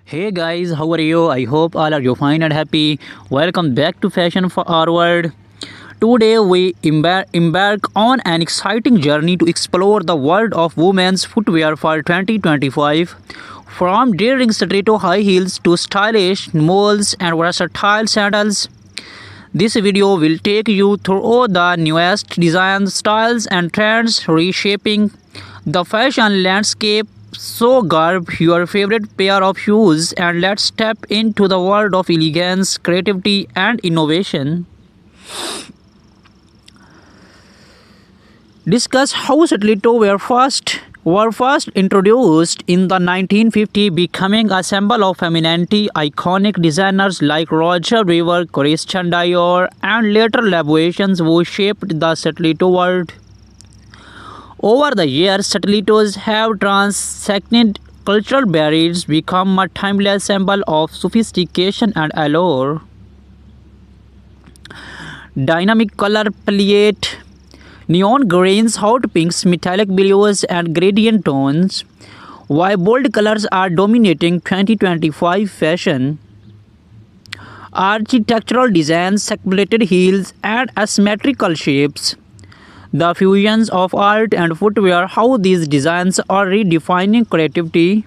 Hey guys, how are you? I hope all are you fine and happy. Welcome back to Fashion Forward. Today we embark on an exciting journey to explore the world of women's footwear for 2025. From daring stiletto high heels to stylish moles and versatile sandals, this video will take you through the newest designs, styles, and trends reshaping the fashion landscape. So, grab your favorite pair of shoes and let's step into the world of elegance, creativity, and innovation. Discuss how stiletto were first introduced in the 1950s, becoming a symbol of femininity. Iconic designers like Roger Weaver, Christian Dior, and later Labuations who shaped the stiletto world. Over the years, stilettos have transcended cultural barriers, become a timeless symbol of sophistication and allure. Dynamic color palette, neon greens, hot pinks, metallic blues, and gradient tones. While bold colors are dominating 2025 fashion, architectural designs, separated heels, and asymmetrical shapes. The fusions of art and footwear, how these designs are redefining creativity.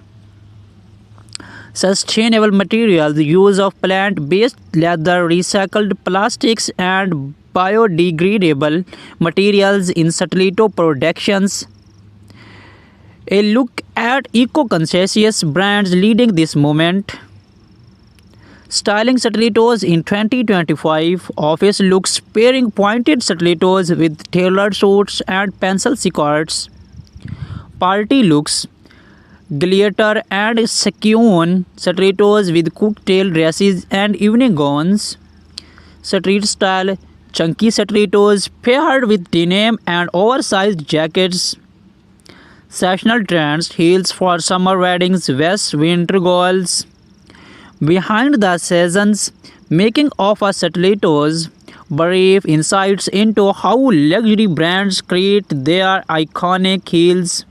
Sustainable materials, use of plant-based leather, recycled plastics, and biodegradable materials in stiletto productions. A look at eco-conscious brands leading this movement. Styling stilettos in 2025, office looks pairing pointed stilettos with tailored suits and pencil skirts. Party looks, glitter and sequin stilettos with cocktail dresses and evening gowns. Street style, chunky stilettos paired with denim and oversized jackets. Seasonal trends, heels for summer weddings, vests, winter goals. Behind the seasons, making of a stilettos, brief insights into how luxury brands create their iconic heels,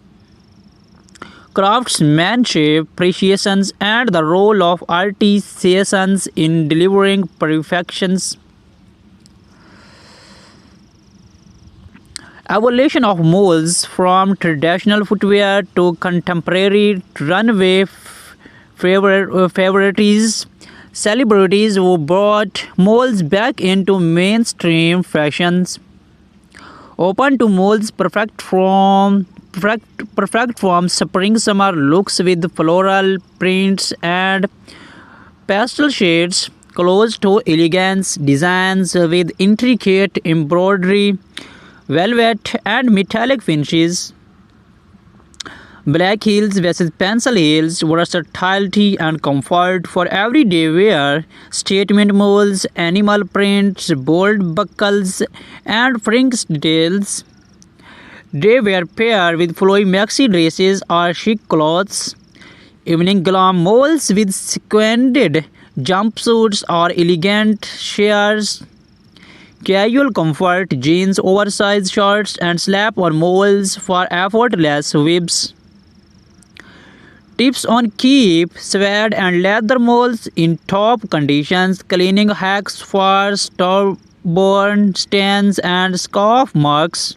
craftsmanship, precisions, and the role of artisans in delivering perfections. Evolution of moles from traditional footwear to contemporary runway favorites, celebrities who brought moles back into mainstream fashions, open to moles perfect from spring summer looks with floral prints and pastel shades, close to elegance designs with intricate embroidery, velvet and metallic finishes. Black heels versus pencil heels, versatility and comfort for everyday wear, statement moles, animal prints, bold buckles, and fringe details. They were paired with flowy maxi dresses or chic clothes. Evening glam moles with sequined jumpsuits or elegant shears. Casual comfort, jeans, oversized shorts, and slap-on moles for effortless whips. Tips on keep suede and leather moles in top conditions, cleaning hacks for stubborn stains and scuff marks.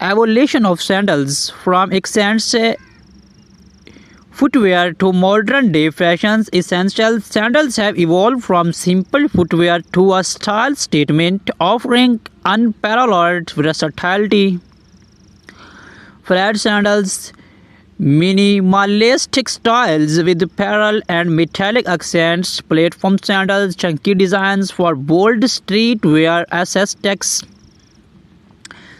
Evolution of sandals, from accents footwear to modern day fashions essentials, sandals have evolved from simple footwear to a style statement offering unparalleled versatility. Flat sandals, minimalistic styles with pearl and metallic accents, platform sandals, chunky designs for bold streetwear aesthetics,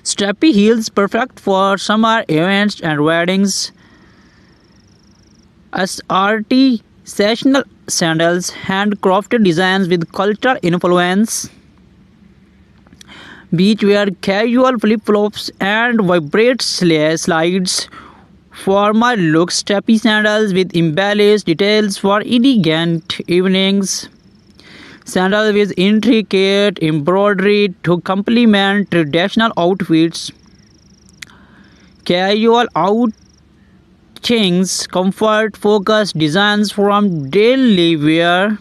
strappy heels perfect for summer events and weddings, as artisanal sandals, handcrafted designs with cultural influence, beachwear, casual flip-flops, and vibrant slides. Formal looks, strappy sandals with embellished details for elegant evenings. Sandals with intricate embroidery to complement traditional outfits. Casual things, comfort-focused designs from daily wear.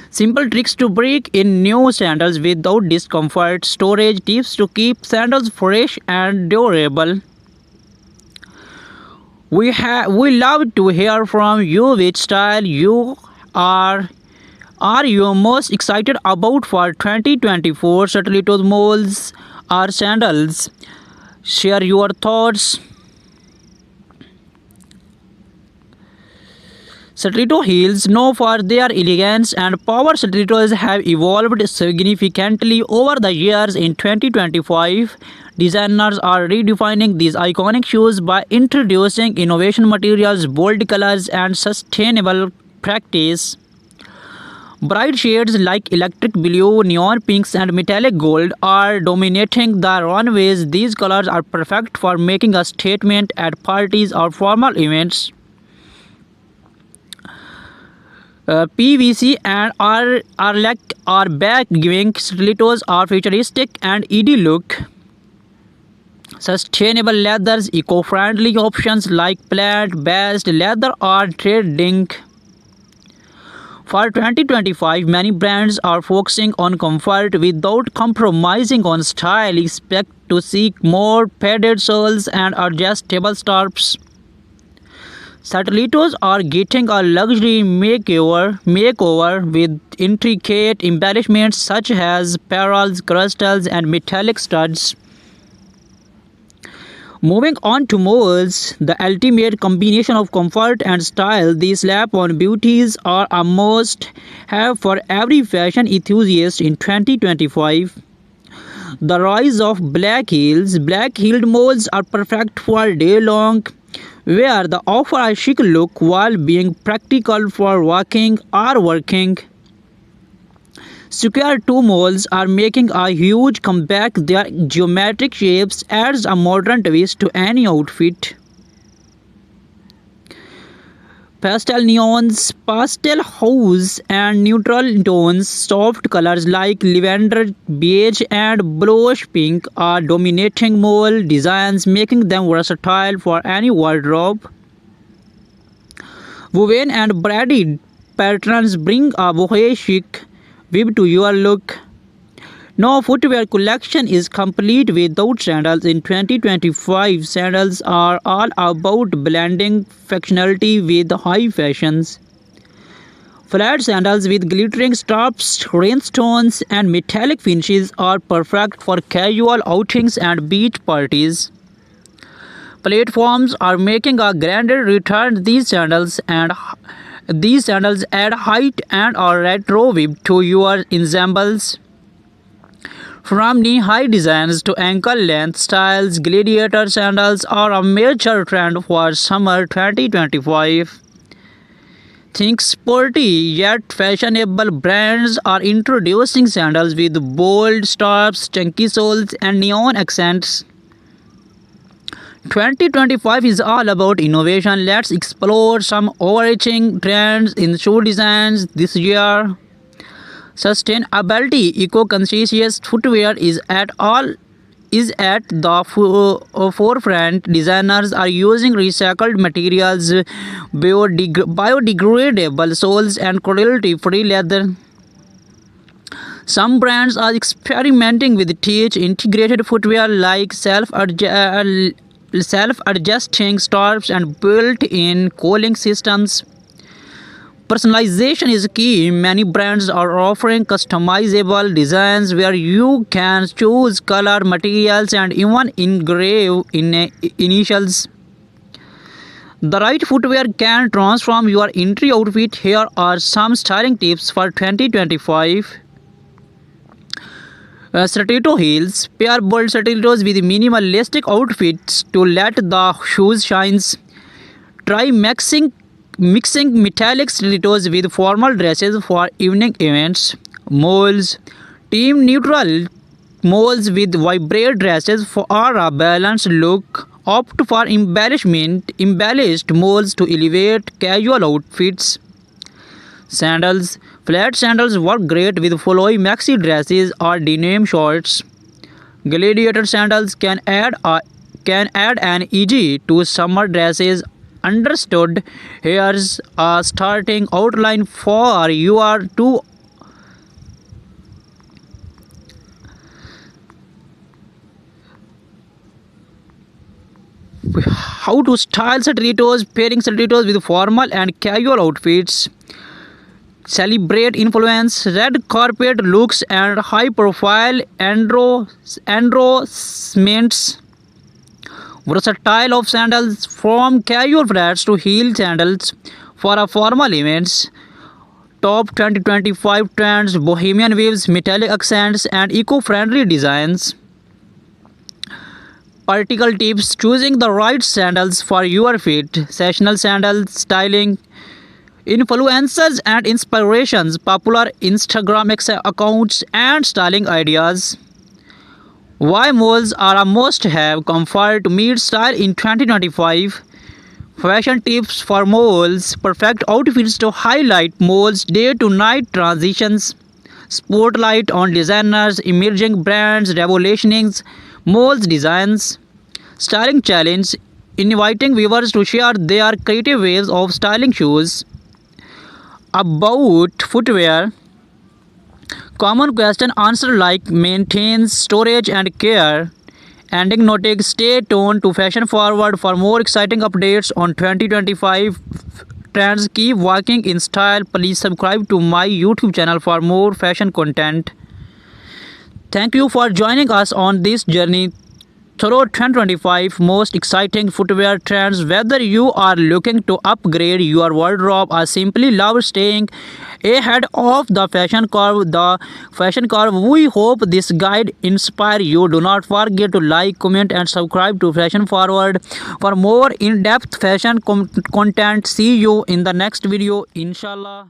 Simple tricks to break in new sandals without discomfort. Storage tips to keep sandals fresh and durable. We love to hear from you which style you are you most excited about for 2024 stilettos, molds or sandals. Share your thoughts. Stiletto heels, known for their elegance and power, stilettos have evolved significantly over the years. In 2025, designers are redefining these iconic shoes by introducing innovation materials, bold colors, and sustainable practice. Bright shades like electric blue, neon pinks, and metallic gold are dominating the runways. These colors are perfect for making a statement at parties or formal events. PVC and are back, giving stilettos a futuristic and ED look. Sustainable leathers, eco-friendly options like plant-based leather are trending. For 2025, many brands are focusing on comfort without compromising on style. Expect to see more padded soles and adjustable straps. Stilettos are getting a luxury makeover with intricate embellishments such as pearls, crystals, and metallic studs. Moving on to molds, the ultimate combination of comfort and style. These slap-on beauties are a must-have for every fashion enthusiast in 2025. The rise of black heels. Black-heeled molds are perfect for day-long wear. They offer a chic look while being practical for walking or working. Square toe molds are making a huge comeback. Their geometric shapes adds a modern twist to any outfit. Pastel neons, pastel hues, and neutral tones, soft colors like lavender, beige, and bluish pink are dominating mold designs, making them versatile for any wardrobe. Woven and braided patterns bring a boho chic vibe to your look. No footwear collection is complete without sandals. In 2025, sandals are all about blending functionality with high fashions. Flat sandals with glittering straps, rhinestones, and metallic finishes are perfect for casual outings and beach parties. Platforms are making a grander return. These sandals add height and a retro vibe to your ensembles. From knee-high designs to ankle-length styles, gladiator sandals are a major trend for summer 2025. Think sporty yet fashionable brands are introducing sandals with bold straps, chunky soles, and neon accents. 2025 is all about innovation. Let's explore some overarching trends in shoe designs this year. Sustainability, eco-conscious footwear is at the forefront. Designers are using recycled materials, biodegradable soles, and cruelty-free leather. Some brands are experimenting with integrated footwear like self-adjusting straps and built-in cooling systems. Personalization is key. Many brands are offering customizable designs where you can choose color, materials, and even engrave initials. The right footwear can transform your entry outfit. Here are some styling tips for 2025. Stiletto heels. Pair bold stilettos with minimalistic outfits to let the shoes shine. Try mixing metallic stilettos with formal dresses for evening events. Molds. Team neutral molds with vibrant dresses for a balanced look. Opt for embellished molds to elevate casual outfits. Sandals. Flat sandals work great with flowy maxi dresses or denim shorts. Gladiator sandals can add a can add an easy to summer dresses. Understood. Here's a starting outline for your two. How to style stilettos, pairing stilettos with formal and casual outfits. Celebrate influence, red carpet looks, and high profile endorsements. Versatile of sandals from casual flats to heel sandals for a formal events. Top 2025 trends, bohemian waves, metallic accents, and eco-friendly designs. Practical tips, choosing the right sandals for your feet, sessional sandal styling, influencers and inspirations, popular Instagram accounts, and styling ideas. Why malls are a must have, comfort meets style in 2025. Fashion tips for malls, perfect outfits to highlight malls' day to night transitions. Spotlight on designers, emerging brands, revolutioning malls designs. Styling challenge, inviting viewers to share their creative ways of styling shoes. About footwear, common question answer like maintains storage and care. Ending noting, stay tuned to Fashion Forward for more exciting updates on 2025 trends. Keep walking in style. Please subscribe to my YouTube channel for more fashion content. Thank you for joining us on this journey through 2025 most exciting footwear trends. Whether you are looking to upgrade your wardrobe or simply love staying ahead of the fashion curve, we hope this guide inspire you. Do not forget to like, comment, and subscribe to Fashion Forward for more in-depth fashion content. See you in the next video, inshallah.